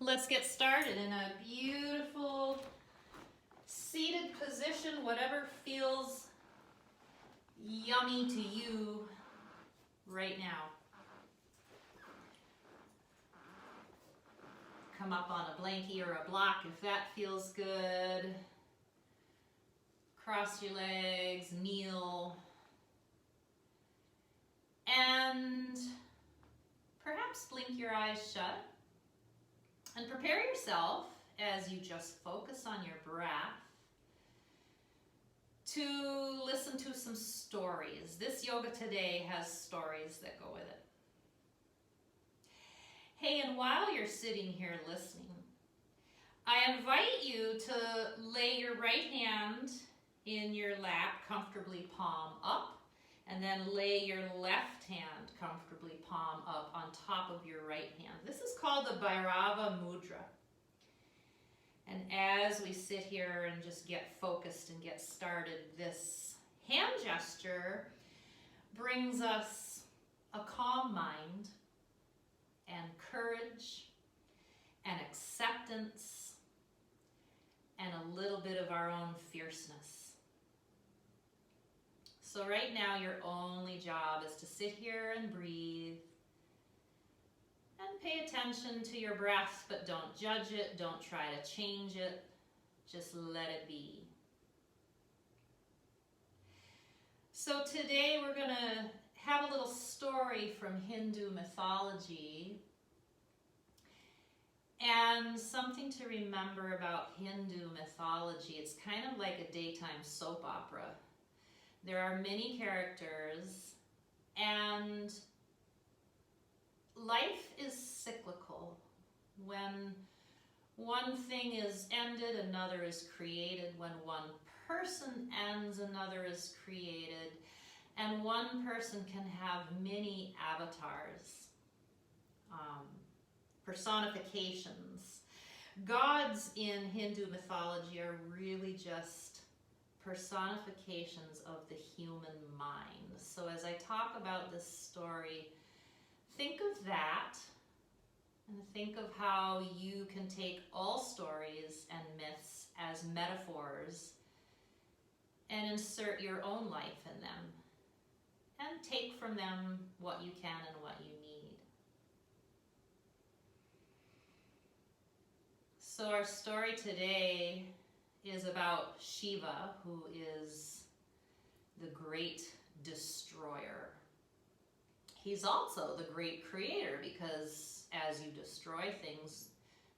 let's get started in a beautiful seated position, whatever feels yummy to you right now. Come up on a blankie or a block if that feels good. Cross your legs, kneel, and perhaps blink your eyes shut. And prepare yourself as you just focus on your breath to listen to some stories. This yoga today has stories that go with it. Hey, and while you're sitting here listening, I invite you to lay your right hand in your lap, comfortably palm up, and then lay your left hand comfortably palm up on top of your right hand. This is called the Bhairava Mudra. And as we sit here and just get focused and get started, this hand gesture brings us a calm mind and courage and acceptance and a little bit of our own fierceness. So right now, your only job is to sit here and breathe and pay attention to your breath, but don't judge it, don't try to change it, just let it be. So today we're going to have a little story from Hindu mythology and something to remember about Hindu mythology. It's kind of like a daytime soap opera. There are many characters, and life is cyclical. When one thing is ended, another is created. When one person ends, another is created. And one person can have many avatars, personifications. Gods in Hindu mythology are really just personifications of the human mind. So as I talk about this story, think of that and think of how you can take all stories and myths as metaphors and insert your own life in them and take from them what you can and what you need. So our story today is about Shiva, who is the great destroyer. He's also the great creator, because as you destroy things,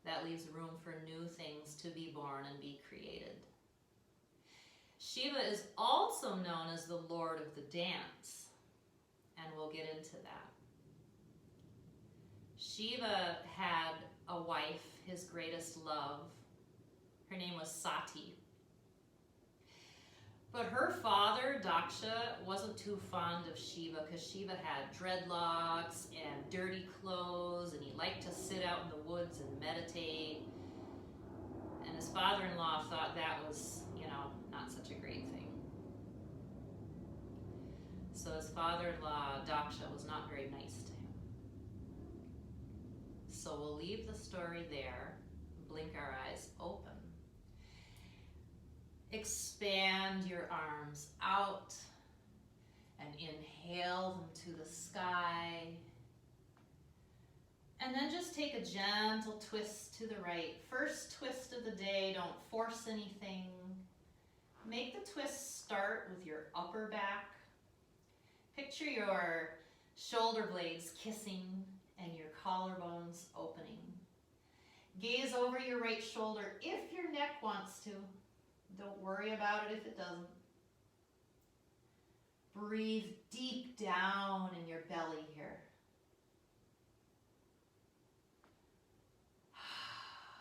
that leaves room for new things to be born and be created. Shiva is also known as the Lord of the Dance, and we'll get into that. Shiva had a wife, his greatest love. Her name was Sati. But her father, Daksha, wasn't too fond of Shiva because Shiva had dreadlocks and dirty clothes, and he liked to sit out in the woods and meditate. And his father-in-law thought that was, not such a great thing. So his father-in-law, Daksha, was not very nice to him. So we'll leave the story there, blink our eyes open. Expand your arms out and inhale them to the sky. And then just take a gentle twist to the right. First twist of the day, don't force anything. Make the twist start with your upper back. Picture your shoulder blades kissing and your collarbones opening. Gaze over your right shoulder if your neck wants to. Don't worry about it if it doesn't. Breathe deep down in your belly here.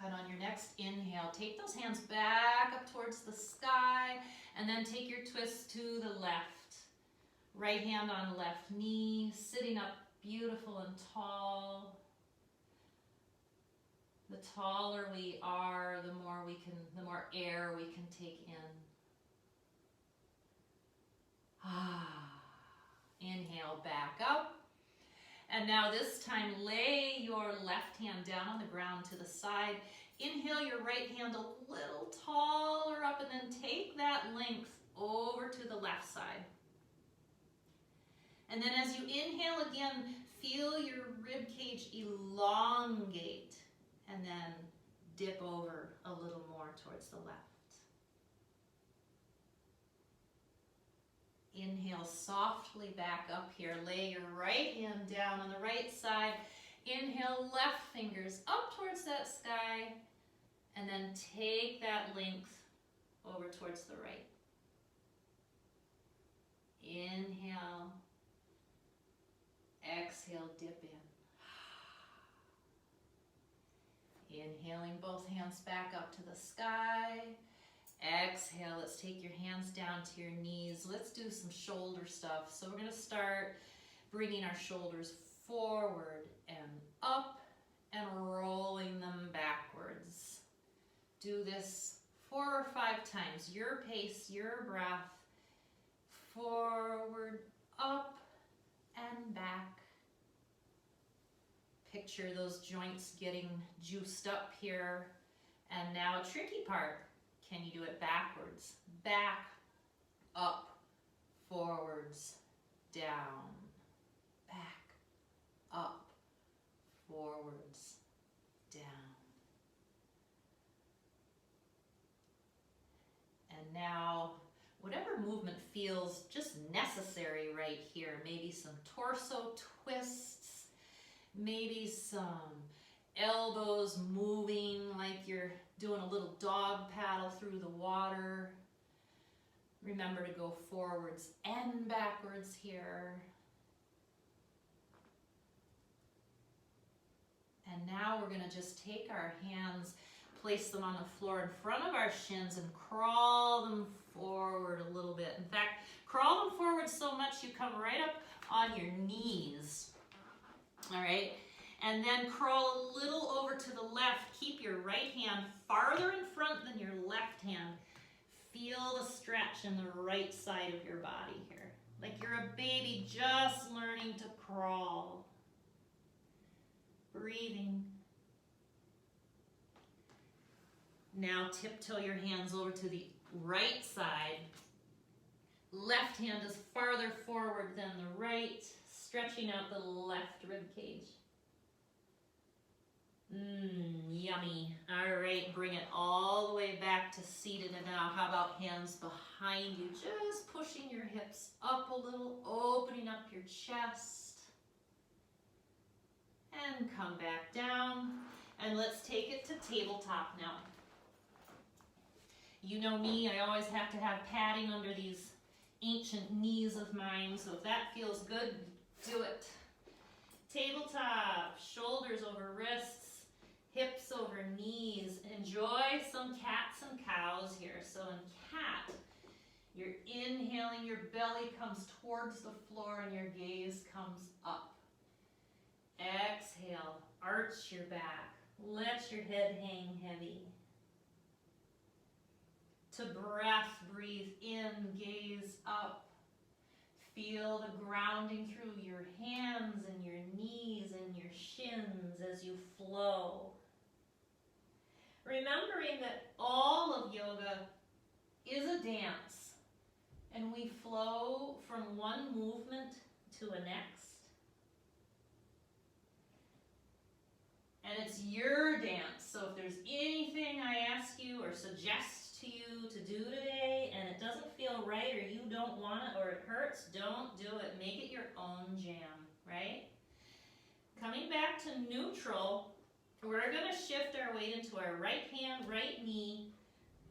And on your next inhale, take those hands back up towards the sky, and then take your twist to the left. Right hand on left knee, sitting up beautiful and tall. The taller we are, the more air we can take in. Inhale back up. And now this time, lay your left hand down on the ground to the side. Inhale your right hand a little taller up, and then take that length over to the left side. And then as you inhale again, feel your rib cage elongate, and then dip over a little more towards the left. Inhale softly back up here. Lay your right hand down on the right side. Inhale, left fingers up towards that sky, and then take that length over towards the right. Inhale, exhale, dip in. Inhaling both hands back up to the sky. Exhale, let's take your hands down to your knees. Let's do some shoulder stuff. So we're going to start bringing our shoulders forward and up and rolling them backwards. Do this 4 or 5 times. Your pace, your breath. Forward, up, and back. Picture those joints getting juiced up here. And now a tricky part. Can you do it backwards? Back, up, forwards, down. Back, up, forwards, down. And now, whatever movement feels just necessary right here. Maybe some torso twists, maybe some elbows moving like you're doing a little dog paddle through the water. Remember to go forwards and backwards here. And now we're going to just take our hands, place them on the floor in front of our shins, and crawl them forward a little bit. In fact, crawl them forward so much you come right up on your knees. All right? And then crawl a little over to the left. Keep your right hand farther in front than your left hand. Feel the stretch in the right side of your body here. Like you're a baby just learning to crawl. Breathing. Now tiptoe your hands over to the right side. Left hand is farther forward than the right, stretching out the left rib cage. Yummy. All right, bring it all the way back to seated. And now how about hands behind you? Just pushing your hips up a little, opening up your chest. And come back down. And let's take it to tabletop now. You know me, I always have to have padding under these ancient knees of mine. So if that feels good, do it. Tabletop, shoulders over wrists. Hips over knees. Enjoy some cats and cows here. So in cat, you're inhaling, your belly comes towards the floor and your gaze comes up. Exhale, arch your back. Let your head hang heavy. To breath, breathe in, gaze up. Feel the grounding through your hands and your knees and your shins as you flow. Remembering that all of yoga is a dance, and we flow from one movement to a next. And it's your dance, so if there's anything I ask you or suggest to you to do today, and it doesn't feel right, or you don't want it, or it hurts, don't do it. Make it your own jam, right? Coming back to neutral, we're going to shift our weight into our right hand, right knee.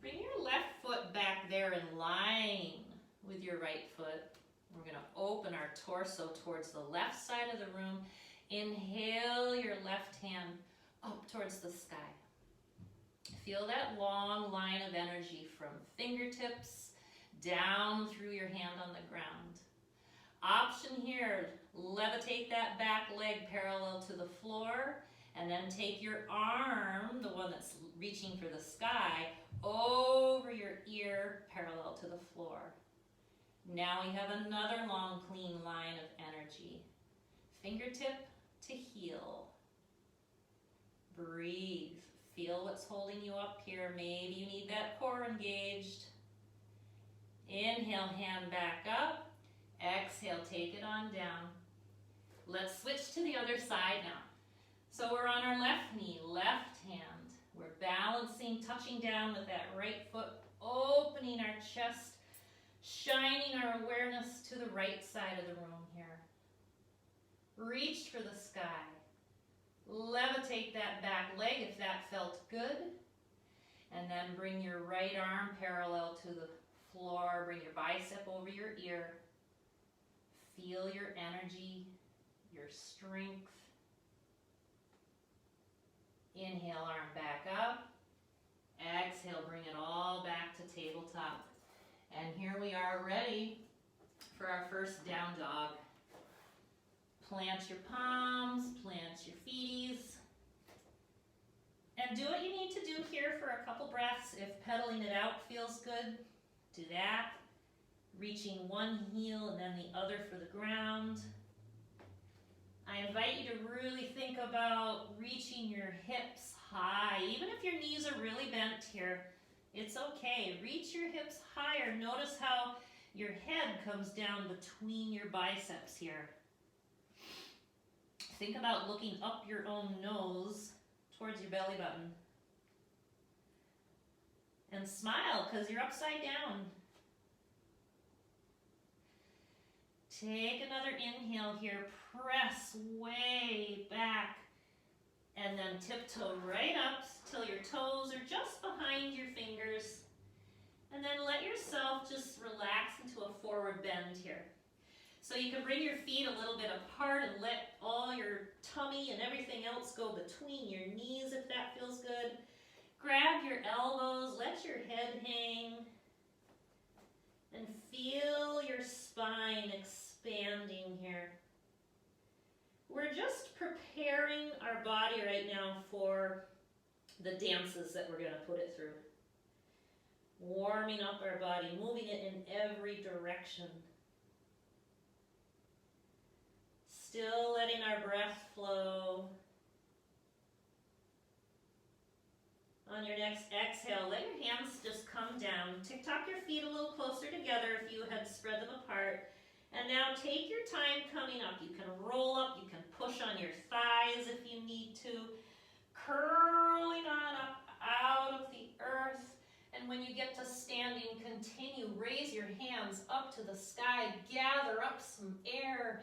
Bring your left foot back there in line with your right foot. We're going to open our torso towards the left side of the room. Inhale your left hand up towards the sky. Feel that long line of energy from fingertips down through your hand on the ground. Option here, levitate that back leg parallel to the floor. And then take your arm, the one that's reaching for the sky, over your ear parallel to the floor. Now we have another long, clean line of energy. fingertip to heel. Breathe. Feel what's holding you up here. Maybe you need that core engaged. Inhale, hand back up. Exhale, take it on down. Let's switch to the other side now. So we're on our left knee, left hand. We're balancing, touching down with that right foot, opening our chest, shining our awareness to the right side of the room here. Reach for the sky. Levitate that back leg if that felt good. And then bring your right arm parallel to the floor. Bring your bicep over your ear. Feel your energy, your strength. Inhale, arm back up. Exhale, bring it all back to tabletop. And here we are ready for our first down dog. Plant your palms, plant your feeties. And do what you need to do here for a couple breaths. If pedaling it out feels good, do that. Reaching one heel and then the other for the ground. I invite you to really think about reaching your hips high. Even if your knees are really bent here, it's okay. Reach your hips higher. Notice how your head comes down between your biceps here. Think about looking up your own nose towards your belly button. And smile because you're upside down. Take another inhale here. Press way back. And then tiptoe right up till your toes are just behind your fingers. And then let yourself just relax into a forward bend here. So you can bring your feet a little bit apart and let all your tummy and everything else go between your knees if that feels good. Grab your elbows, let your head hang, and feel your spine expanding here. We're just preparing our body right now for the dances that we're going to put it through. Warming up our body, moving it in every direction. Still letting our breath flow. On your next exhale, let your hands just come down. Tuck your feet a little closer together if you had spread them apart. And now take your time coming up. You can roll up, you can push on your thighs if you need to. Curling on up out of the earth. And when you get to standing, continue. Raise your hands up to the sky. Gather up some air.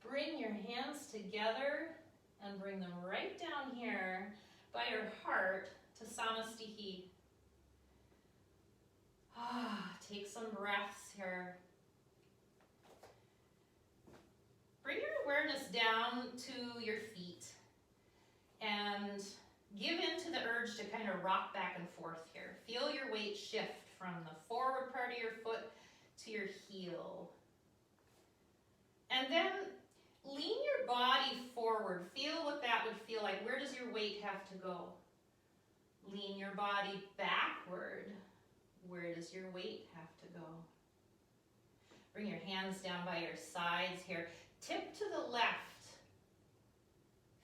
Bring your hands together and bring them right down here by your heart to Samastihi. Take some breaths here. Bring your awareness down to your feet and give in to the urge to kind of rock back and forth here. Feel your weight shift from the forward part of your foot to your heel. And then lean your body forward. Feel what that would feel like. Where does your weight have to go? Lean your body backward. Where does your weight have to go? Bring your hands down by your sides here. Tip to the left.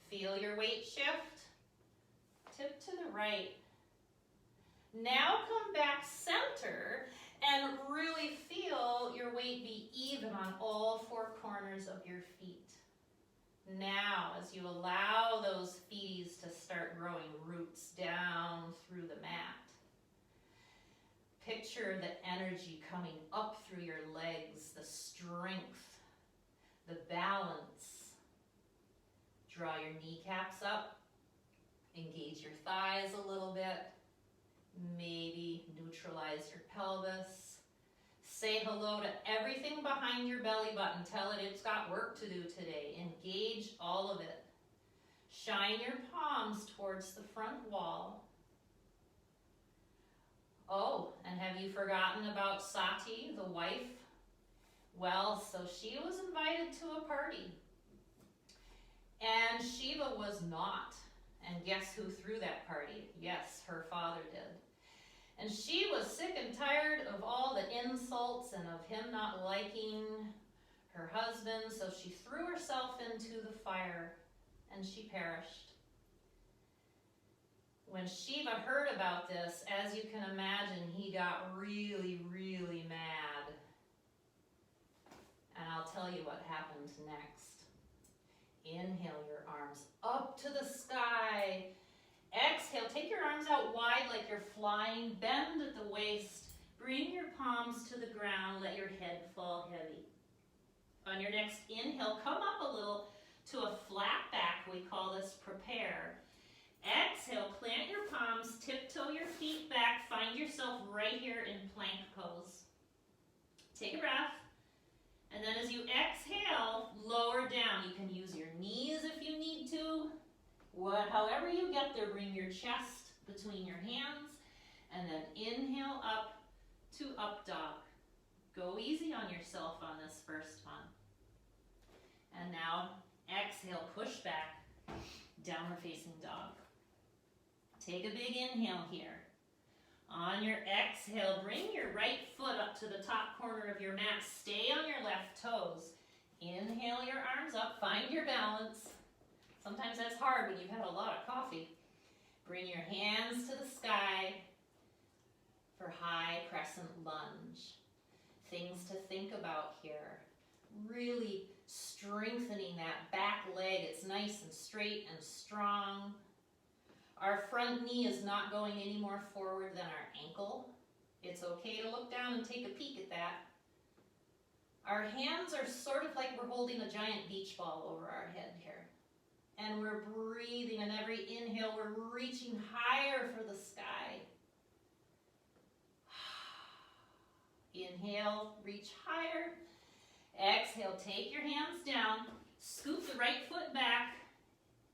Feel your weight shift. Tip to the right. Now come back center and really feel your weight be even on all four corners of your feet. Now, as you allow those feeties to start growing roots down through the mat, picture the energy coming up through your legs, the strength, the balance. Draw your kneecaps up, engage your thighs a little bit, maybe neutralize your pelvis. Say hello to everything behind your belly button. Tell it it's got work to do today. Engage all of it. Shine your palms towards the front wall. Oh, and have you forgotten about Sati, the wife? Well, so she was invited to a party. And Shiva was not. And guess who threw that party? Yes, her father did. And she was sick and tired of all the insults and of him not liking her husband, so she threw herself into the fire and she perished. When Shiva heard about this, as you can imagine, he got really, really mad. And I'll tell you what happened next. Inhale your arms up to the sky. Exhale, take your arms out wide like you're flying. Bend at the waist. Bring your palms to the ground. Let your head fall heavy. On your next inhale, come up a little to a flat back. We call this prepare. Exhale, plant your palms, tiptoe your feet back. Find yourself right here in plank pose. Take a breath. And then as you exhale, lower down. You can use your knees if you need to. However you get there, bring your chest between your hands. And then inhale up to up dog. Go easy on yourself on this first one. And now exhale, push back, downward facing dog. Take a big inhale here. On your exhale, bring your right foot up to the top corner of your mat. Stay on your left toes. Inhale your arms up, find your balance. Sometimes that's hard when you've had a lot of coffee. Bring your hands to the sky for high crescent lunge. Things to think about here. Really strengthening that back leg. It's nice and straight and strong. Our front knee is not going any more forward than our ankle. It's okay to look down and take a peek at that. Our hands are sort of like we're holding a giant beach ball over our head here. And we're breathing, and every inhale we're reaching higher for the sky. Inhale, reach higher. Exhale, take your hands down, scoop the right foot back,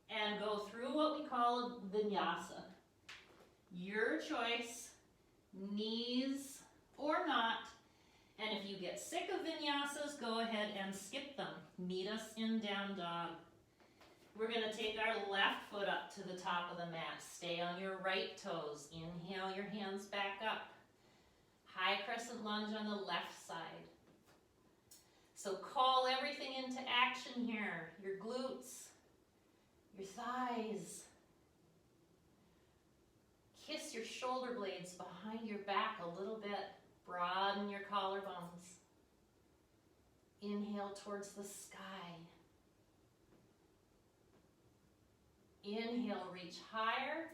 and go through what we call a vinyasa. Your choice, knees or not. And if you get sick of vinyasas, go ahead and skip them. Meet us in down dog. We're going to take our left foot up to the top of the mat. Stay on your right toes. Inhale your hands back up. High crescent lunge on the left side. So call everything into action here. Your glutes, your thighs. Kiss your shoulder blades behind your back a little bit. Broaden your collarbones. Inhale towards the sky. Inhale, reach higher.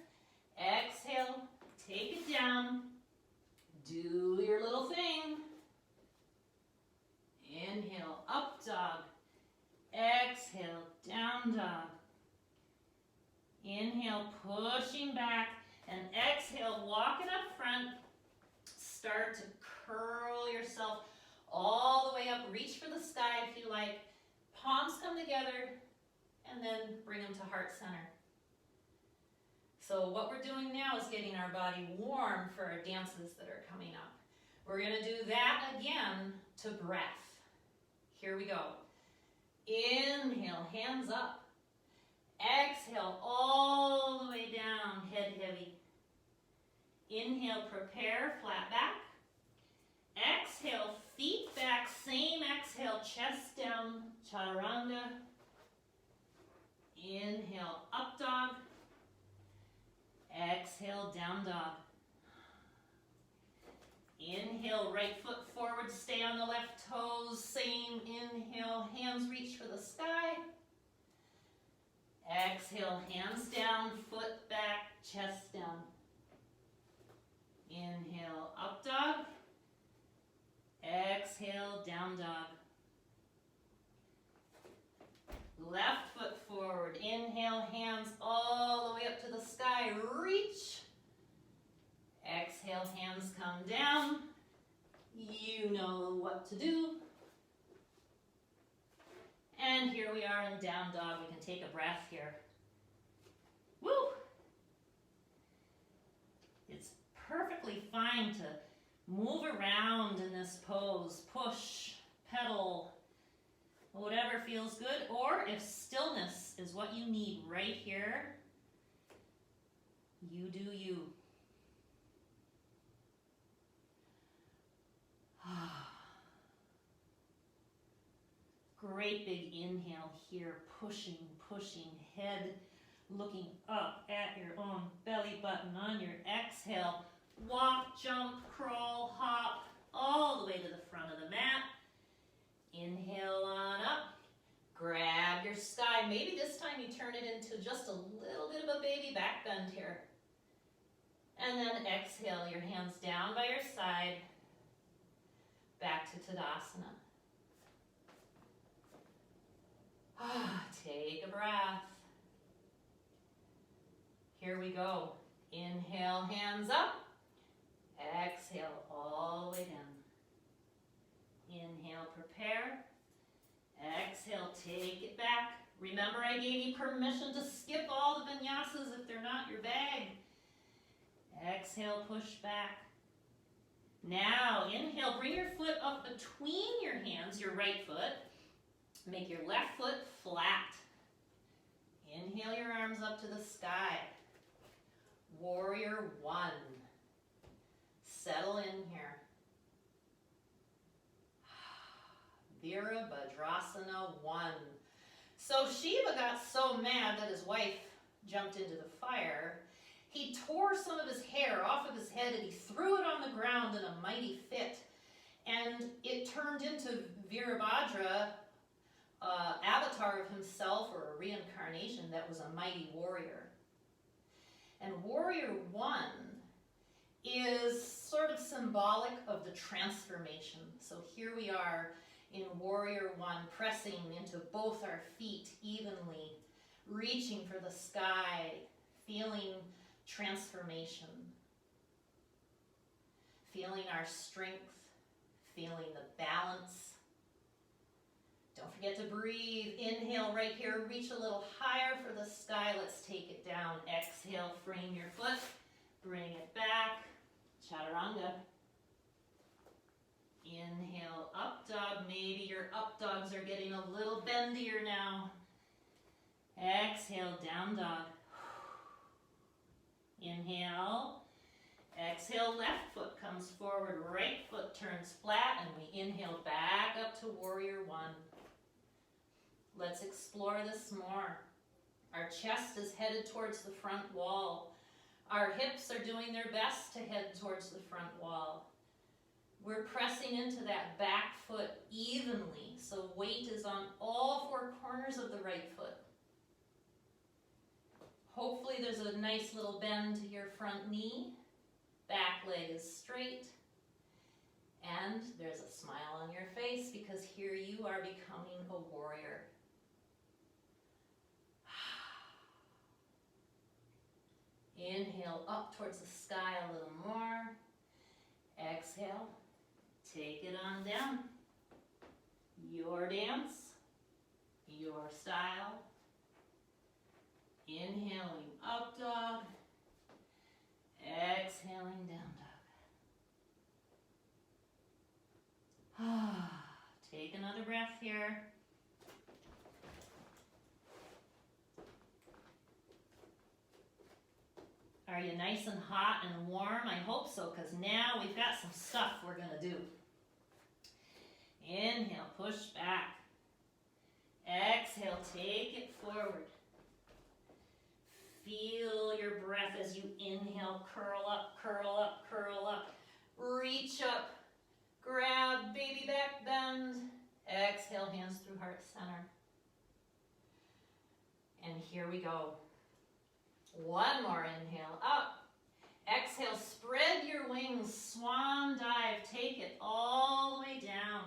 Exhale, take it down. Do your little thing. Inhale, up dog. Exhale, down dog. Inhale, pushing back. And exhale, walking up front. Start to curl yourself all the way up. Reach for the sky if you like. Palms come together. And then bring them to heart center. So what we're doing now is getting our body warm for our dances that are coming up. We're going to do that again to breath. Here we go. Inhale, hands up. Exhale, all the way down, head heavy. Inhale, prepare, flat back. Exhale, feet back, same exhale, chest down, chaturanga. Inhale, up dog. Exhale, down dog. Inhale, right foot forward, stay on the left toes. Same inhale, hands reach for the sky. Exhale, hands down, foot back, chest down. Inhale, up dog. Exhale, down dog. Left foot forward. Inhale, hands all the way up to the sky. Reach. Exhale, hands come down. You know what to do. And here we are in down dog. We can take a breath here. Woo! It's perfectly fine to move around in this pose. Push, pedal, whatever feels good, or if stillness is what you need right here, you do you. great big inhale here, pushing, head looking up at your own belly button. On your exhale, walk, jump, crawl, hop, all the way to the front of the mat. Inhale on up. Grab your sky. Maybe this time you turn it into just a little bit of a baby back bend here. And then exhale, your hands down by your side. Back to Tadasana. Take a breath. Here we go. Inhale, hands up. Exhale, all the way down. Inhale, prepare. Exhale, take it back. Remember, I gave you permission to skip all the vinyasas if they're not your bag. Exhale, push back. Now, inhale, bring your foot up between your hands, your right foot. Make your left foot flat. Inhale your arms up to the sky. Warrior one. Settle in here. Virabhadrasana 1. So Shiva got so mad that his wife jumped into the fire, he tore some of his hair off of his head and he threw it on the ground in a mighty fit. And it turned into Virabhadra, avatar of himself or a reincarnation that was a mighty warrior. And warrior 1 is sort of symbolic of the transformation. So here we are in warrior 1, pressing into both our feet evenly, reaching for the sky, feeling transformation, feeling our strength, feeling the balance. Don't forget to breathe. Inhale right here, reach a little higher for the sky. Let's take it down. Exhale, frame your foot, bring it back. Chaturanga. Inhale, up dog. Maybe your up dogs are getting a little bendier now. Exhale, down dog. Inhale. Exhale, left foot comes forward, right foot turns flat, and we inhale back up to warrior 1. Let's explore this more. Our chest is headed towards the front wall. Our hips are doing their best to head towards the front wall. We're pressing into that back foot evenly, so weight is on all 4 corners of the right foot. Hopefully there's a nice little bend to your front knee. Back leg is straight. And there's a smile on your face because here you are becoming a warrior. Inhale up towards the sky a little more. Exhale. Take it on down. Your dance, your style. Inhaling up dog. Exhaling down dog. Take another breath here. Are you nice and hot and warm? I hope so, because now we've got some stuff we're going to do. Inhale, push back. Exhale, take it forward. Feel your breath as you inhale, curl up, curl up, curl up. Reach up, grab, baby back bend. Exhale, hands through heart center. And here we go. One more inhale, up. Exhale, spread your wings, swan dive. Take it all the way down.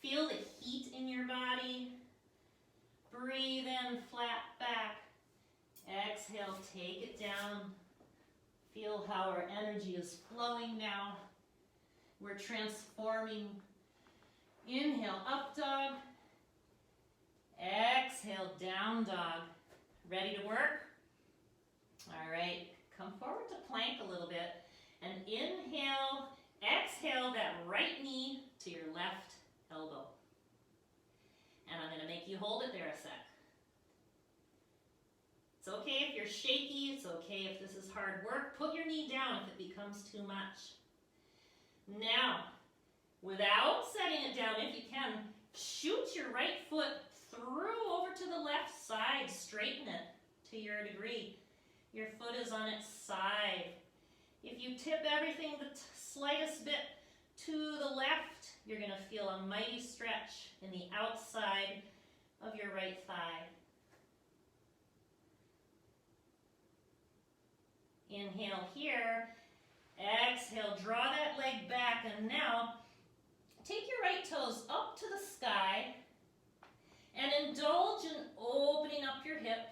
Feel the heat in your body. Breathe in, flat back. Exhale, take it down. Feel how our energy is flowing now. We're transforming. Inhale, up dog. Exhale, down dog. Ready to work? All right, come forward to plank a little bit. And inhale, exhale that right knee to your left elbow. And I'm going to make you hold it there a sec. It's okay if you're shaky. It's okay if this is hard work. Put your knee down if it becomes too much. Now, without setting it down, if you can, Shoot your right foot through over to the left side. Straighten it to your degree. Your foot is on its side. If you tip everything the slightest bit to the left, you're going to feel a mighty stretch in the outside of your right thigh. Inhale here. Exhale, draw that leg back, and now take your right toes up to the sky and indulge in opening up your hip.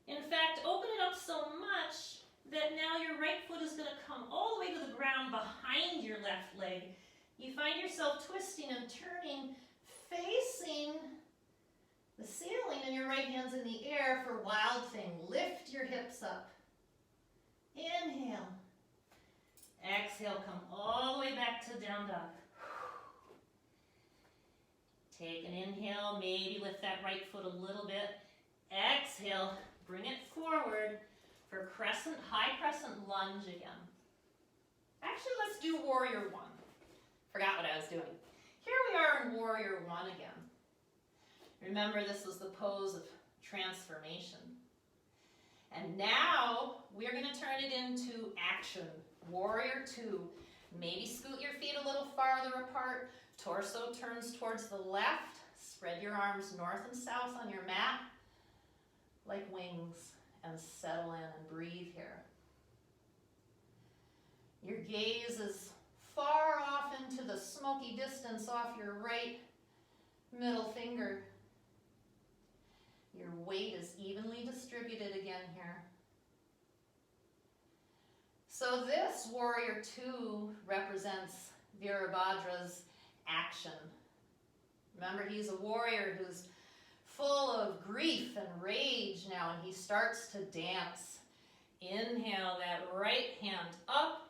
In fact, open it up so much that now your right foot is going to come all the way to the ground behind your left leg. You find yourself twisting and turning, facing the ceiling, and your right hand's in the air for Wild Thing. Lift your hips up. Inhale. Exhale, come all the way back to down dog. Take an inhale, maybe lift that right foot a little bit. Exhale, bring it forward for crescent, high crescent lunge again. Actually, let's do warrior one. Forgot what I was doing. Here we are in warrior one again. Remember, this was the pose of transformation. And now we're going to turn it into action. Warrior two. Maybe scoot your feet a little farther apart. Torso turns towards the left. Spread your arms north and south on your mat like wings and settle in and breathe here. Your gaze is far off into the smoky distance off your right middle finger. Your weight is evenly distributed again here. So this warrior two represents Virabhadra's action. Remember, he's a warrior who's full of grief and rage now, and he starts to dance. Inhale that right hand up,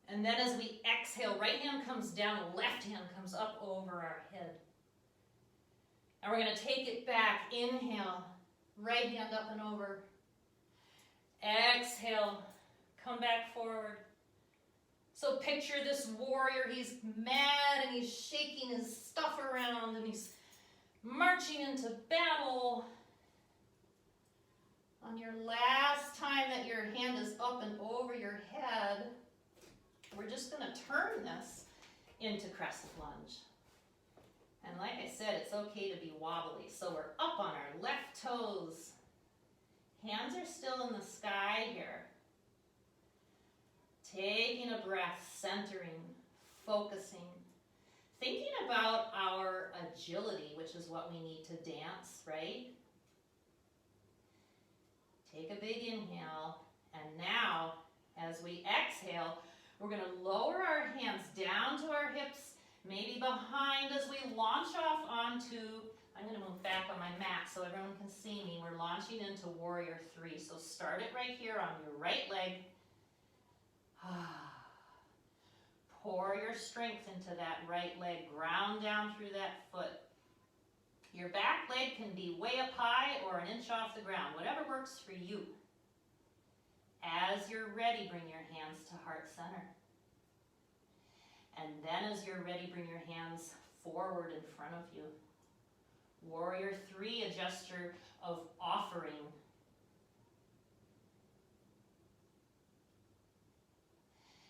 and then as we exhale, right hand comes down, left hand comes up over our head. And we're going to take it back. Inhale, right hand up and over. Exhale, come back forward. So picture this warrior, he's mad and he's shaking his stuff around and he's marching into battle. On your last time that your hand is up and over your head, we're just going to turn this into crescent lunge. And like I said, it's okay to be wobbly. So we're up on our left toes. Hands are still in the sky here. Taking a breath, centering, focusing. Thinking about our agility, which is what we need to dance, right? Take a big inhale. And now, as we exhale, we're going to lower our hands down to our hips, maybe behind as we launch off onto, I'm going to move back on my mat so everyone can see me. We're launching into warrior three. So start it right here on your right leg. Pour your strength into that right leg. Ground down through that foot. Your back leg can be way up high or an inch off the ground, whatever works for you. As you're ready, bring your hands to heart center. And then as you're ready, bring your hands forward in front of you. Warrior three, a gesture of offering.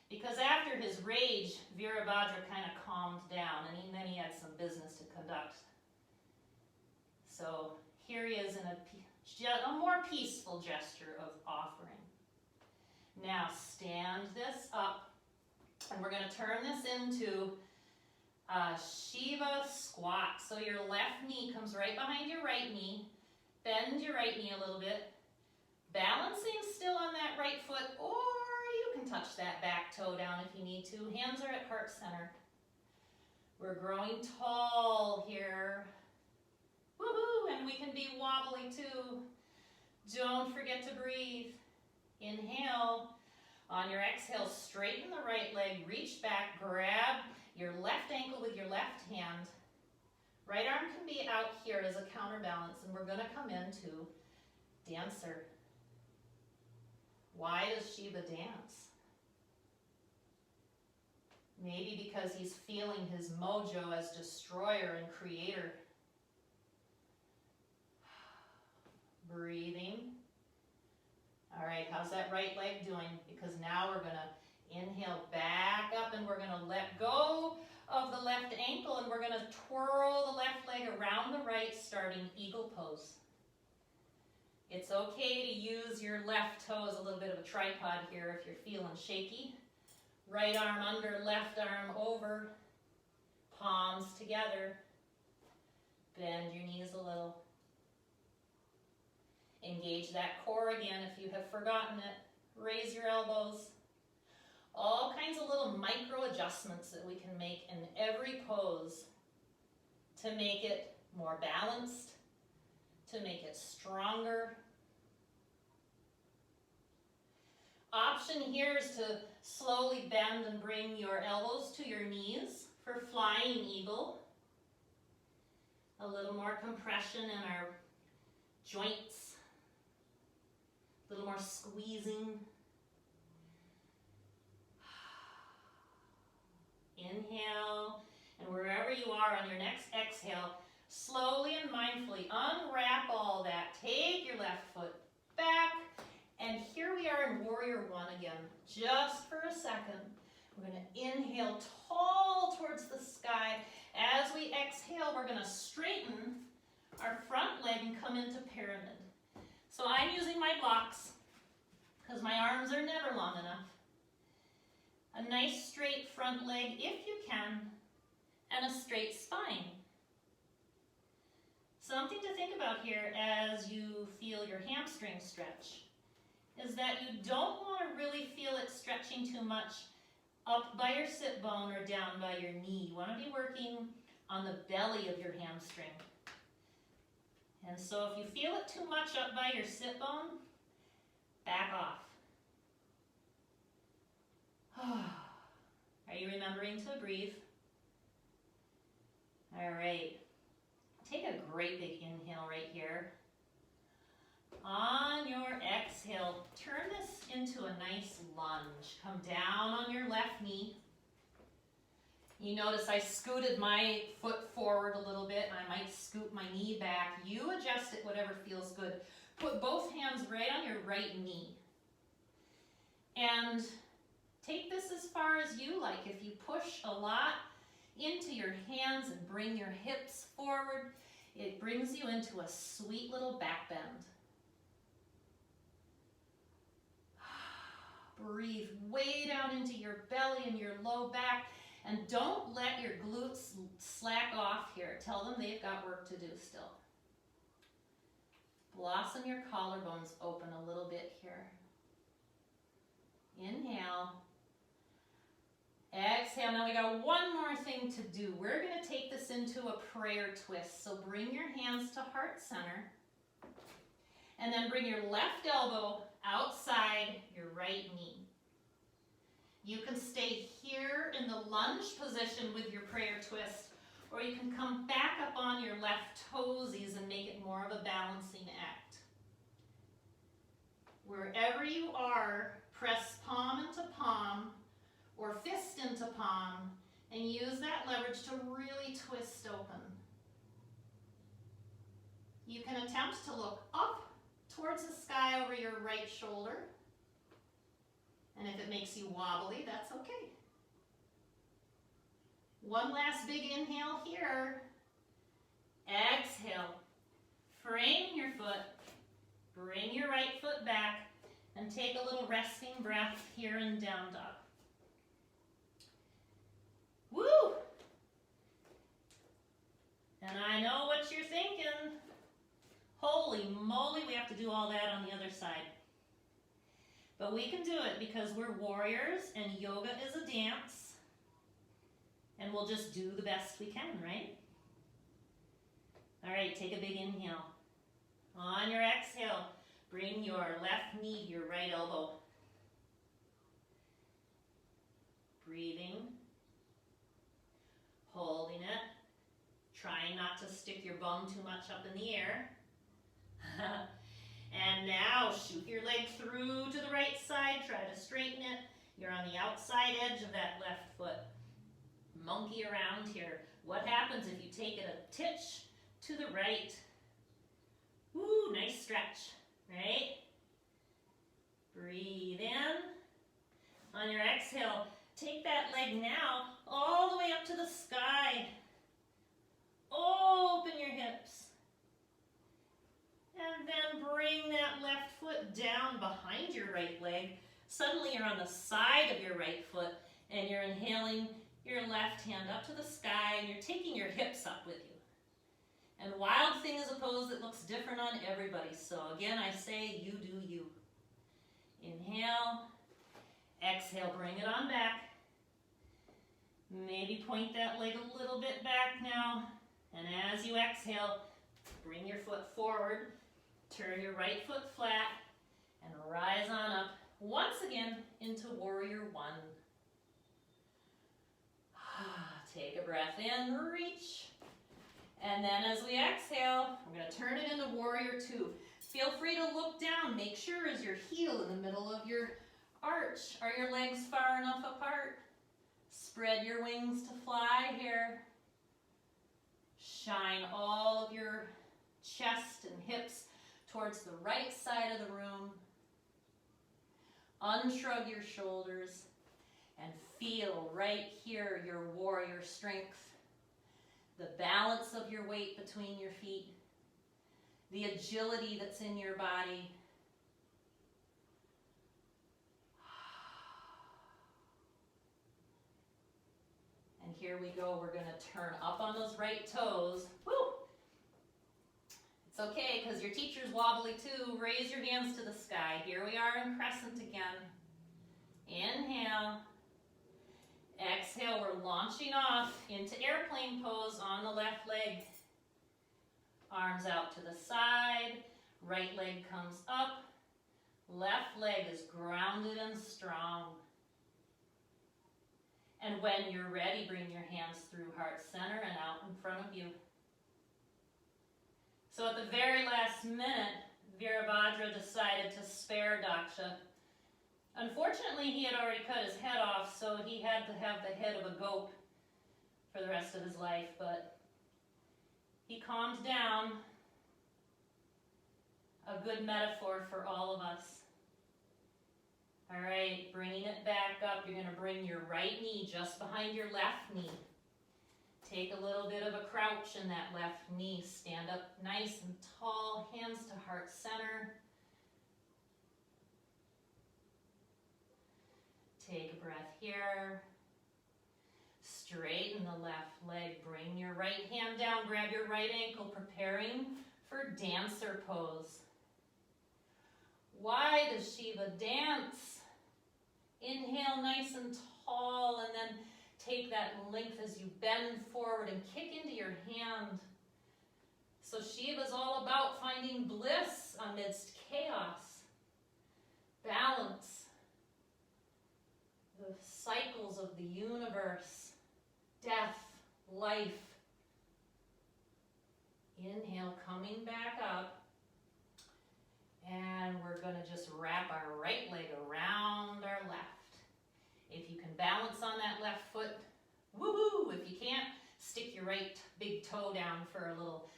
Because after his rage, Virabhadra kind of calmed down, and then he had some business to conduct. So here he is in a more peaceful gesture of offering. Now stand this up, and we're going to turn this into a Shiva squat. So your left knee comes right behind your right knee. Bend your right knee a little bit. Balancing still on that right foot, or you can touch that back toe down if you need to. Hands are at heart center. We're growing tall here. Woohoo! And we can be wobbly too. Don't forget to breathe. Inhale. On your exhale, straighten the right leg, reach back, grab your left ankle with your left hand. Right arm can be out here as a counterbalance, and we're going to come into dancer. Why does Shiva dance? Maybe because he's feeling his mojo as destroyer and creator. Breathing. All right, how's that right leg doing? Because now we're gonna inhale back up and we're gonna let go of the left ankle and we're gonna twirl the left leg around the right, starting eagle pose. It's okay to use your left toe as a little bit of a tripod here if you're feeling shaky. Right arm under, left arm over, palms together. Bend your knees a little. Engage that core again if you have forgotten it. Raise your elbows. All kinds of little micro adjustments that we can make in every pose to make it more balanced, to make it stronger. Option here is to slowly bend and bring your elbows to your knees for flying eagle. A little more compression in our joints. A little more squeezing. Inhale, and wherever you are on your next exhale, slowly and mindfully unwrap all that. Take your left foot back, and here we are in Warrior One again, just for a second. We're going to inhale tall towards the sky. As we exhale, we're going to straighten our front leg and come into pyramid. So I'm using my blocks because my arms are never long enough. A nice straight front leg if you can, and a straight spine. Something to think about here as you feel your hamstring stretch is that you don't want to really feel it stretching too much up by your sit bone or down by your knee. You want to be working on the belly of your hamstring. And so if you feel it too much up by your sit bone, back off. Are you remembering to breathe? All right. Take a great big inhale right here. On your exhale, turn this into a nice lunge. Come down on your left knee. You notice I scooted my foot forward a little bit, and I might scoot my knee back. You adjust it, whatever feels good. Put both hands right on your right knee. And take this as far as you like. If you push a lot into your hands and bring your hips forward, it brings you into a sweet little back bend. Breathe way down into your belly and your low back, and don't let your glutes slack off here. Tell them they've got work to do still. Blossom your collarbones open a little bit here. Inhale. Exhale. Now we got one more thing to do. We're going to take this into a prayer twist. So bring your hands to heart center. And then bring your left elbow outside your right knee. You can stay here in the lunge position with your prayer twist, or you can come back up on your left toesies and make it more of a balancing act. Wherever you are, press palm into palm or fist into palm and use that leverage to really twist open. You can attempt to look up towards the sky over your right shoulder. And if it makes you wobbly, that's okay. One last big inhale here. Exhale. Frame your foot. Bring your right foot back and take a little resting breath here in down dog. Woo! And I know what you're thinking. Holy moly, we have to do all that on the other side. But we can do it because we're warriors and yoga is a dance. And we'll just do the best we can, right? All right, take a big inhale. On your exhale, bring your left knee to your right elbow. Breathing. Holding it. Trying not to stick your bum too much up in the air. And now shoot your leg through to the right side. Try to straighten it. You're on the outside edge of that left foot. monkey around here. What happens if you take it a titch to the right? Ooh, nice stretch, right? Breathe in. On your exhale, take that leg now all the way up to the sky. Open your hips. And then bring that left foot down behind your right leg. Suddenly you're on the side of your right foot and you're inhaling your left hand up to the sky and you're taking your hips up with you. And wild thing is a pose that looks different on everybody. So again, I say you do you. Inhale, exhale, bring it on back. Maybe point that leg a little bit back now. And as you exhale, bring your foot forward, turn your right foot flat, and rise on up once again into Warrior One. Take a breath in, reach. And then as we exhale, we're going to turn it into Warrior Two. Feel free to look down. Make sure is your heel in the middle of your arch. Are your legs far enough apart? Spread your wings to fly here. Shine all of your chest and hips towards the right side of the room. Unshrug your shoulders and feel right here your warrior strength. The balance of your weight between your feet. The agility that's in your body. And here we go. We're going to turn up on those right toes. Woo! It's okay because your teacher's wobbly too. Raise your hands to the sky. Here we are in crescent again. Inhale. Exhale, we're launching off into airplane pose on the left leg. Arms out to the side. Right leg comes up. Left leg is grounded and strong. And when you're ready, bring your hands through heart center and out in front of you. So at the very last minute, Virabhadra decided to spare Daksha. Unfortunately, he had already cut his head off, so he had to have the head of a goat for the rest of his life, but he calmed down. A good metaphor for all of us. All right, bringing it back up, you're going to bring your right knee just behind your left knee. Take a little bit of a crouch in that left knee. Stand up nice and tall, hands to heart center. Take a breath here. Straighten the left leg. Bring your right hand down. Grab your right ankle, preparing for dancer pose. Why does Shiva dance? Inhale nice and tall, and then take that length as you bend forward and kick into your hand. So Shiva is all about finding bliss amidst chaos, balance, the cycles of the universe, death, life. Inhale, coming back up. And we're going to just wrap our right leg around our left. If you can balance on that left foot, woohoo! If you can't, stick your right big toe down for a little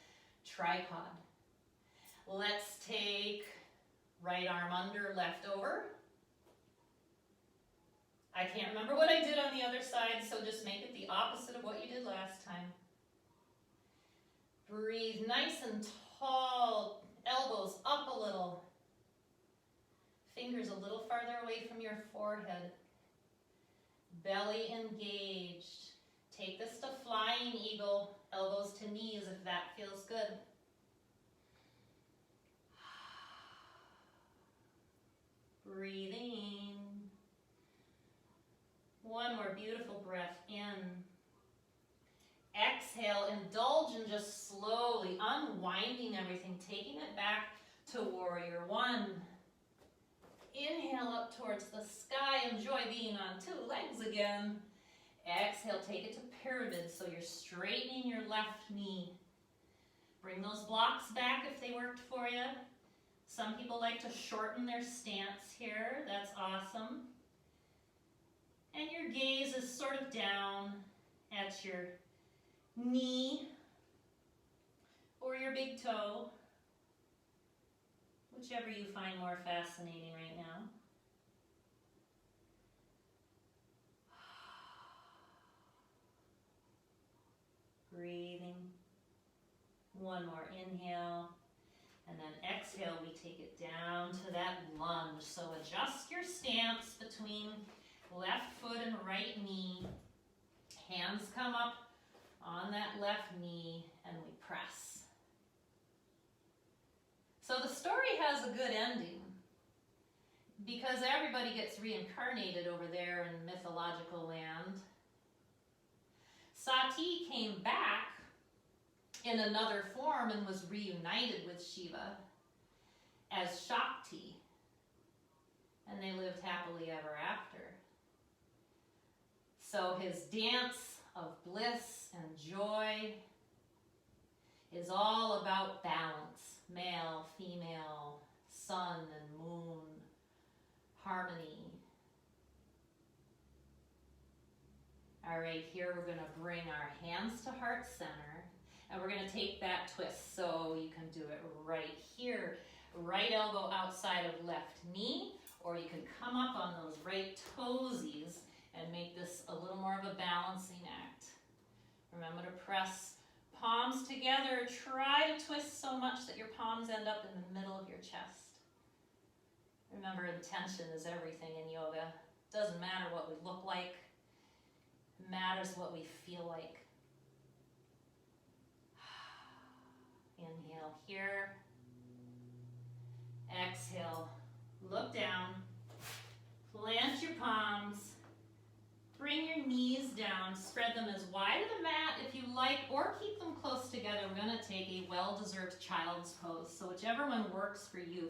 tripod. Let's take right arm under, left over. I can't remember what I did on the other side, so just make it the opposite of what you did last time. Breathe nice and tall, elbows up a little. Fingers a little farther away from your forehead. Belly engaged. Take this to flying eagle, elbows to knees if that feels good. Breathing. One more beautiful breath in. Exhale, indulge in just slowly unwinding everything, taking it back to Warrior One. Inhale up towards the sky, enjoy being on two legs again. Exhale, take it to pyramid, so you're straightening your left knee. Bring those blocks back if they worked for you. Some people like to shorten their stance here, that's awesome. And your gaze is sort of down, at your knee or your big toe, whichever you find more fascinating right now. Breathing. One more inhale. And then exhale, we take it down to that lunge. So adjust your stance between left foot and right knee. Hands come up on that left knee and we press. So the story has a good ending because everybody gets reincarnated over there in mythological land. Sati came back in another form and was reunited with Shiva as Shakti, and they lived happily ever after. So his dance of bliss and joy is all about balance, male, female, sun and moon, harmony. All right, here we're gonna bring our hands to heart center. And we're going to take that twist, so you can do it right here. Right elbow outside of left knee, or you can come up on those right toesies and make this a little more of a balancing act. Remember to press palms together. Try to twist so much that your palms end up in the middle of your chest. Remember, intention is everything in yoga. It doesn't matter what we look like. It matters what we feel like. Inhale here. Exhale. Look down. Plant your palms. Bring your knees down. Spread them as wide of the mat if you like, or keep them close together. We're going to take a well-deserved child's pose. So whichever one works for you.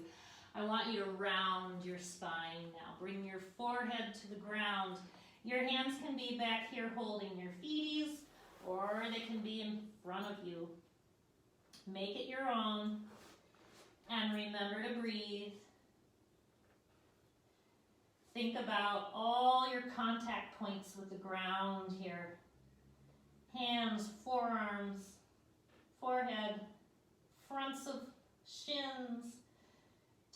I want you to round your spine now. Bring your forehead to the ground. Your hands can be back here holding your feeties, or they can be in front of you. Make it your own, and remember to breathe. Think about all your contact points with the ground here. Hands, forearms, forehead, fronts of shins,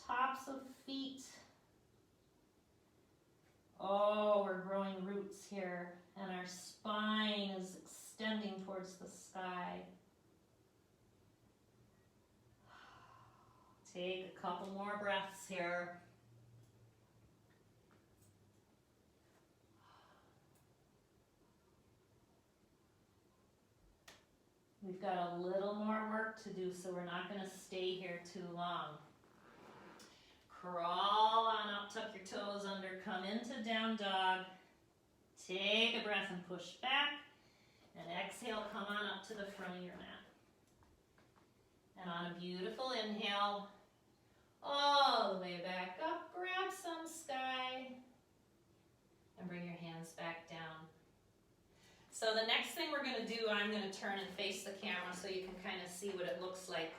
tops of feet. Oh, we're growing roots here, and our spine is extending towards the sky. Take a couple more breaths here. We've got a little more work to do, so we're not going to stay here too long. Crawl on up, tuck your toes under, come into down dog. Take a breath and push back. And exhale, come on up to the front of your mat. And on a beautiful inhale, all the way back up, grab some sky, and bring your hands back down. So the next thing we're going to do, I'm going to turn and face the camera so you can kind of see what it looks like.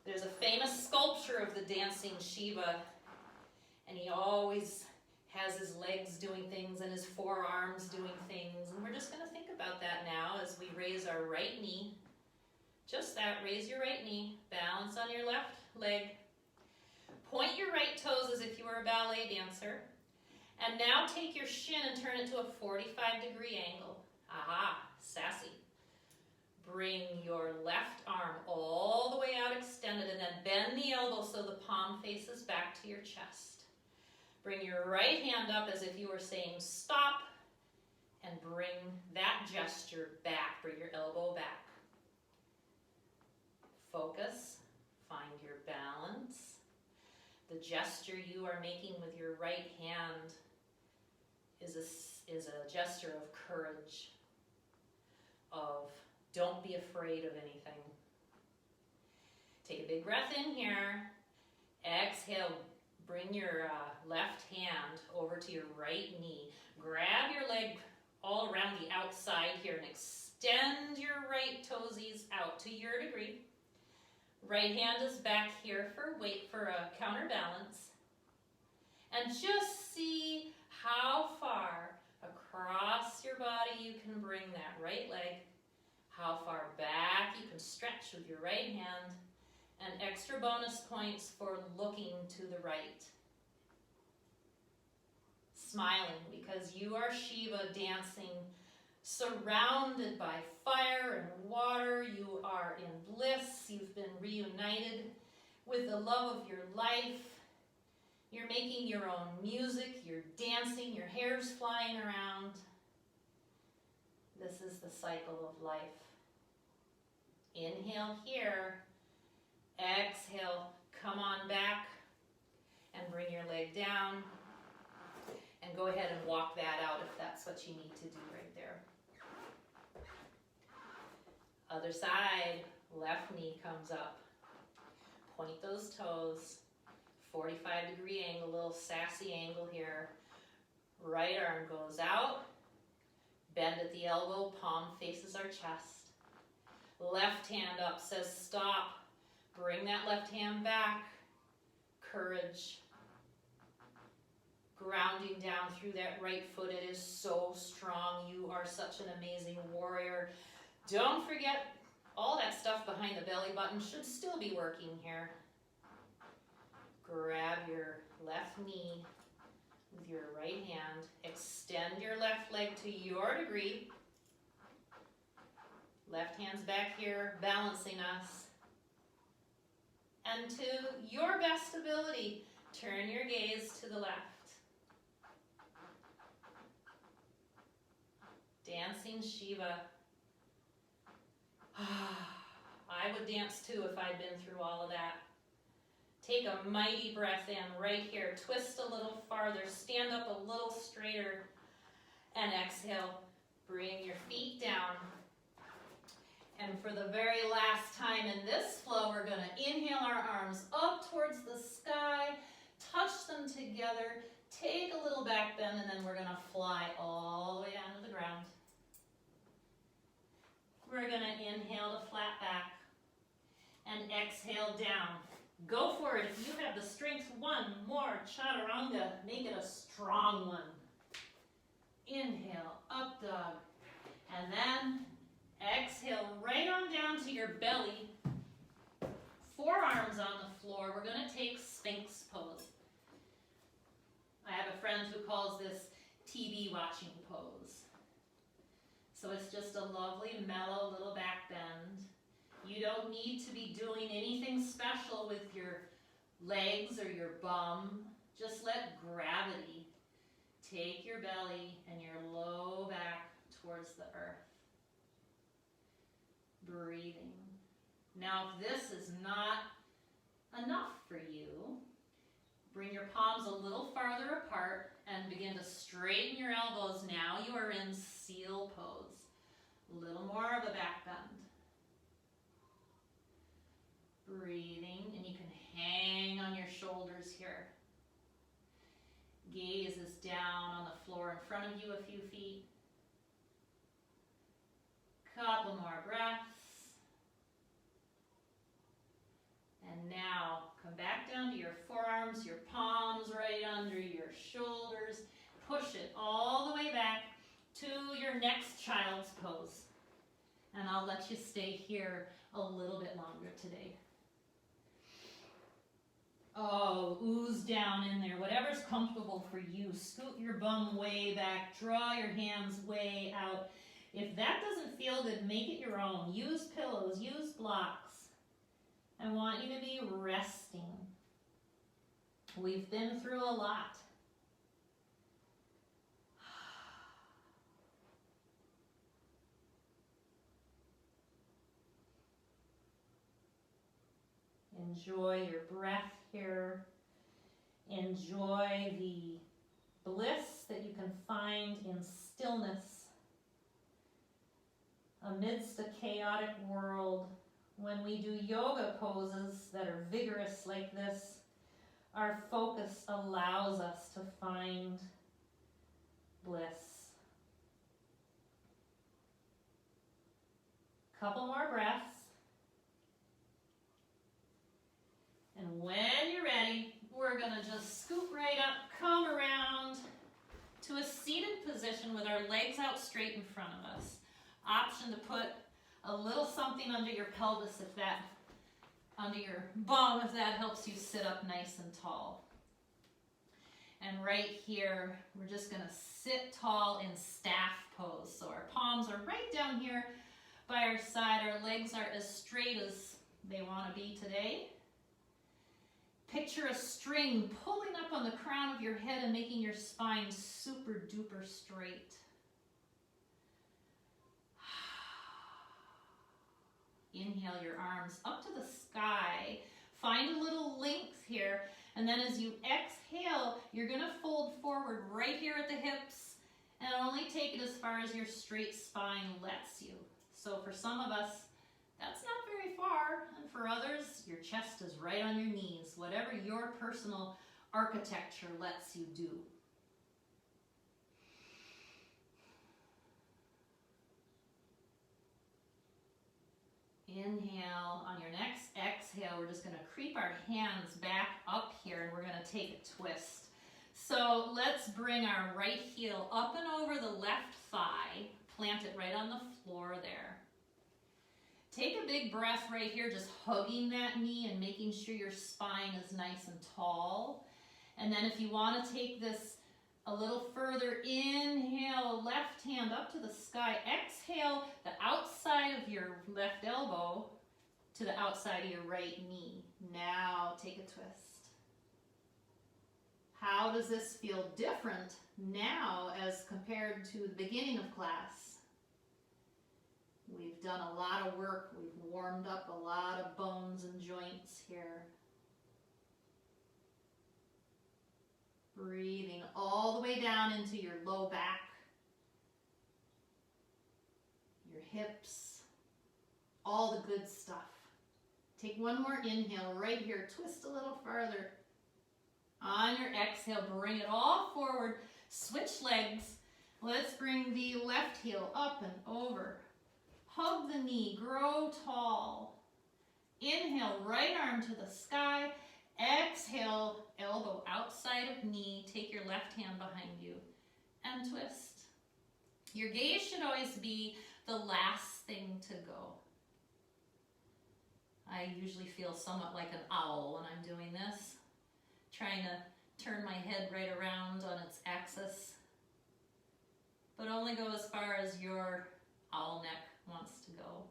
There's a famous sculpture of the dancing Shiva, and he always has his legs doing things and his forearms doing things, and we're just going to think about that now as we raise our right knee. Just that, raise your right knee, balance on your left leg, point your right toes as if you were a ballet dancer, and now take your shin and turn it to a 45-degree angle. Aha, sassy. Bring your left arm all the way out extended, and then bend the elbow so the palm faces back to your chest. Bring your right hand up as if you were saying stop, and bring that gesture back. Bring your elbow back. Focus, find your balance. The gesture you are making with your right hand is a gesture of courage, of don't be afraid of anything. Take a big breath in here. Exhale, bring your left hand over to your right knee. Grab your leg all around the outside here and extend your right toesies out to your degree. Right hand is back here for a counterbalance. And just see how far across across your body you can bring that right leg, how far back you can stretch with your right hand, and extra bonus points for looking to the right. Smiling because you are Shiva dancing, surrounded by fire and water. You are in bliss. You've been reunited with the love of your life. You're making your own music. You're dancing. Your hair's flying around. This is the cycle of life. Inhale here. Exhale. Come on back and bring your leg down. And go ahead and walk that out if that's what you need to do right there. Other side, left knee comes up. Point those toes. 45-degree angle, little sassy angle here. Right arm goes out. Bend at the elbow, palm faces our chest. Left hand up says stop. Bring that left hand back. Courage. Grounding down through that right foot. It is so strong. You are such an amazing warrior. Don't forget, all that stuff behind the belly button should still be working here. Grab your left knee with your right hand. Extend your left leg to your degree. Left hand's back here, balancing us. And to your best ability, turn your gaze to the left. Dancing Shiva. I would dance too if I'd been through all of that. Take a mighty breath in right here. Twist a little farther. Stand up a little straighter. And exhale. Bring your feet down. And for the very last time in this flow, we're going to inhale our arms up towards the sky. Touch them together. Take a little back bend, and then we're going to fly all the way down to the ground. We're going to inhale to flat back and exhale down. Go for it. If you have the strength, one more chaturanga. Make it a strong one. Inhale, up dog. And then exhale right on down to your belly. Forearms on the floor. We're going to take Sphinx pose. I have a friend who calls this TV watching pose. So it's just a lovely, mellow little back bend. You don't need to be doing anything special with your legs or your bum. Just let gravity take your belly and your low back towards the earth. Breathing. Now, if this is not enough for you, bring your palms a little farther apart and begin to straighten your elbows. Now you are in seal pose. A little more of a back bend. Breathing, and you can hang on your shoulders here. Gaze is down on the floor in front of you a few feet. Couple more breaths. And now come back down to your forearms, your palms right under your shoulders. Push it all the way back to your next child's pose. And I'll let you stay here a little bit longer today. Oh, ooze down in there. Whatever's comfortable for you. Scoot your bum way back. Draw your hands way out. If that doesn't feel good, make it your own. Use pillows. Use blocks. I want you to be resting. We've been through a lot. Enjoy your breath here. Enjoy the bliss that you can find in stillness amidst a chaotic world. When we do yoga poses that are vigorous like this, our focus allows us to find bliss. Couple more breaths. And when you're ready, we're going to just scoop right up, come around to a seated position. position with our legs out straight in front of us. Option to put a little something under your pelvis if that, under your bum if that helps you sit up nice and tall. And right here, we're just gonna sit tall in staff pose. So our palms are right down here by our side. Our legs are as straight as they wanna be today. Picture a string pulling up on the crown of your head and making your spine super duper straight. Inhale your arms up to the sky. Find a little length here. And then as you exhale, you're gonna fold forward right here at the hips and only take it as far as your straight spine lets you. So for some of us, that's not very far. And for others, your chest is right on your knees, whatever your personal architecture lets you do. Inhale. On your next exhale, we're just going to creep our hands back up here and we're going to take a twist. So let's bring our right heel up and over the left thigh. Plant it right on the floor there. Take a big breath right here, just hugging that knee and making sure your spine is nice and tall. And then if you want to take this a little further, inhale, left hand up to the sky. Exhale, the outside of your left elbow to the outside of your right knee. Now take a twist. How does this feel different now as compared to the beginning of class? We've done a lot of work. We've warmed up a lot of bones and joints here. Breathing all the way down into your low back, your hips, all the good stuff. Take one more inhale right here. Twist a little farther. On your exhale, bring it all forward. Switch legs. Let's bring the left heel up and over. Hug the knee. Grow tall. Inhale, right arm to the sky. Exhale, elbow outside of knee. Take your left hand behind you and twist. Your gaze should always be the last thing to go. I usually feel somewhat like an owl when I'm doing this, trying to turn my head right around on its axis, but only go as far as your owl neck wants to go.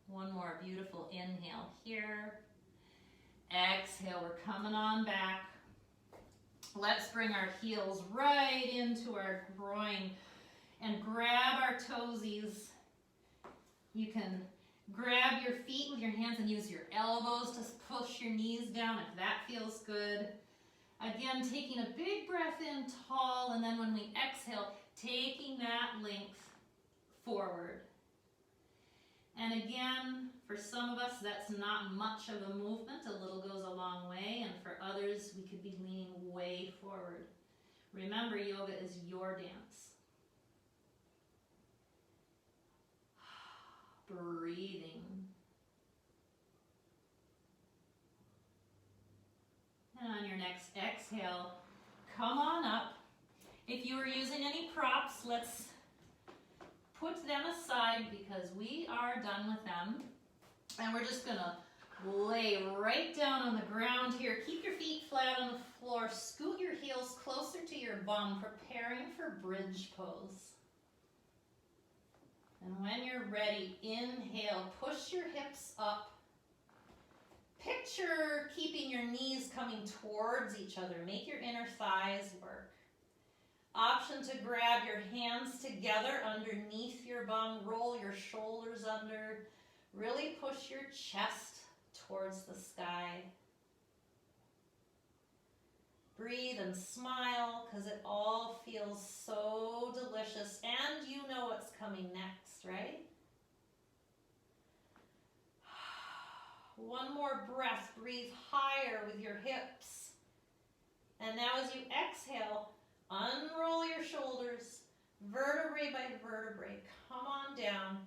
One more beautiful inhale here. Exhale, we're coming on back. Let's bring our heels right into our groin and grab our toesies. You can grab your feet with your hands and use your elbows to push your knees down if that feels good. Again, taking a big breath in tall, and then when we exhale, taking that length forward. And again, for some of us, that's not much of a movement. A little goes a long way, and for others, we could be leaning way forward. Remember, yoga is your dance. Breathing. And on your next exhale, come on up. If you are using any props, let's put them aside because we are done with them. And we're just gonna lay right down on the ground here. Keep your feet flat on the floor. Scoot your heels closer to your bum, preparing for bridge pose. And when you're ready, inhale, push your hips up. Picture keeping your knees coming towards each other. Make your inner thighs work. Option to grab your hands together underneath your bum, roll your shoulders under, really push your chest towards the sky. Breathe and smile because it all feels so delicious and you know what's coming next, right? One more breath, breathe higher with your hips. And now as you exhale, unroll your shoulders, vertebrae by vertebrae, come on down.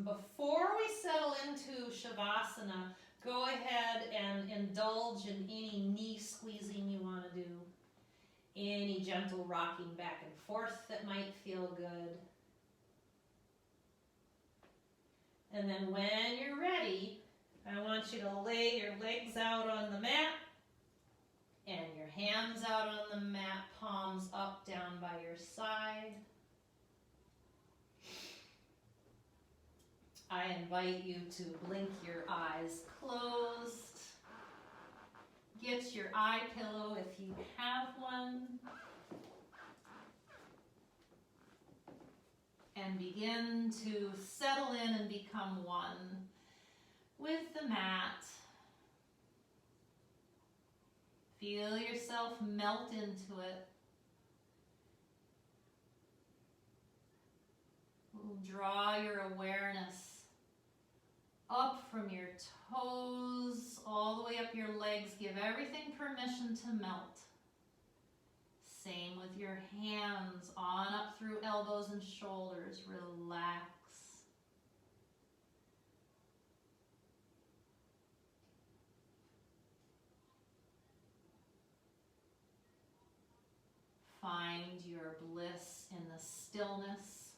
Before we settle into Shavasana, go ahead and indulge in any knee squeezing you want to do. Any gentle rocking back and forth that might feel good. And then when you're ready, I want you to lay your legs out on the mat and your hands out on the mat, palms up, down by your side. I invite you to blink your eyes closed. Get your eye pillow if you have one. And begin to settle in and become one with the mat. Feel yourself melt into it. Draw your awareness up from your toes, all the way up your legs. Give everything permission to melt. Same with your hands, on up through elbows and shoulders. Relax. Find your bliss in the stillness.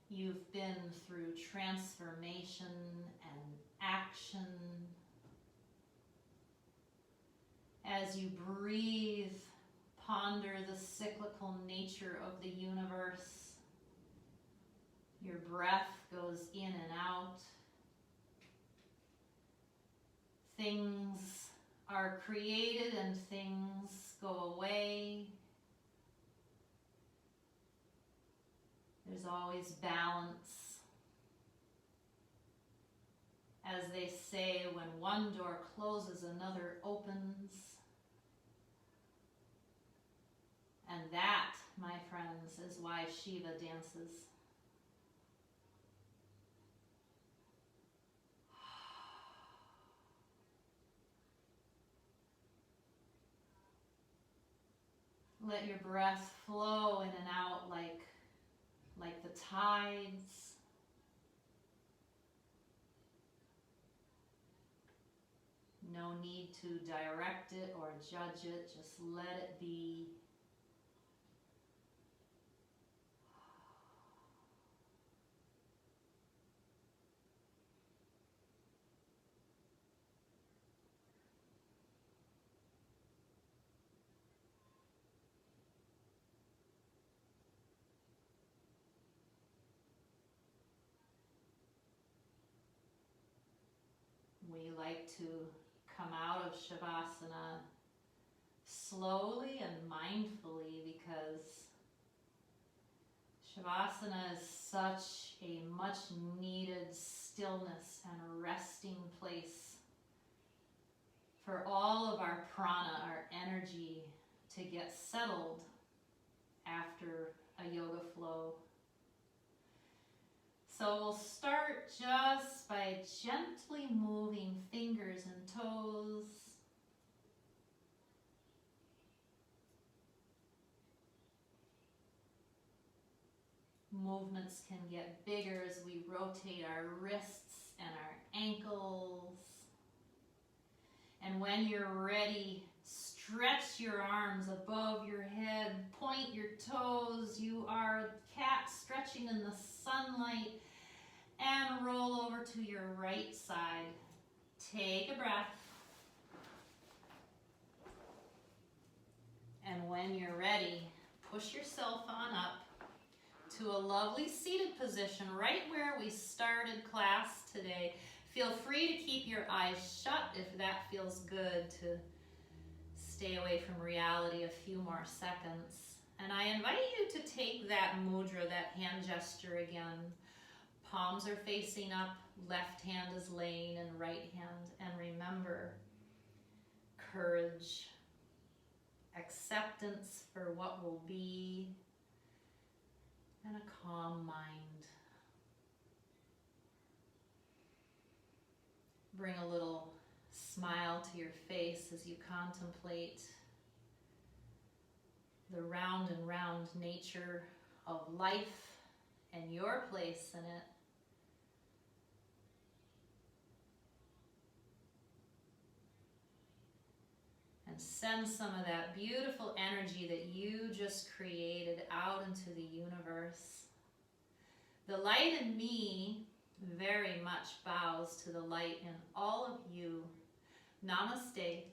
You've been through transformation and action. As you breathe, ponder the cyclical nature of the universe. Your breath goes in and out. Things are created and things go away. There's always balance. As they say, when one door closes, another opens. And that, my friends, is why Shiva dances. Let your breath flow in and out like the tides. No need to direct it or judge it, just let it be. We like to come out of Shavasana slowly and mindfully because Shavasana is such a much needed stillness and resting place for all of our prana, our energy, to get settled after a yoga flow. So we'll start just by gently moving fingers and toes. Movements can get bigger as we rotate our wrists and our ankles. And when you're ready, stretch your arms above your head, point your toes. You are a cat stretching in the sunlight. And roll over to your right side. Take a breath. And when you're ready, push yourself on up to a lovely seated position right where we started class today. Feel free to keep your eyes shut if that feels good, to stay away from reality a few more seconds. And I invite you to take that mudra, that hand gesture again. Palms are facing up, left hand is laying in right hand. And remember, courage, acceptance for what will be, and a calm mind. Bring a little smile to your face as you contemplate the round and round nature of life and your place in it. And send some of that beautiful energy that you just created out into the universe. The light in me very much bows to the light in all of you. Namaste.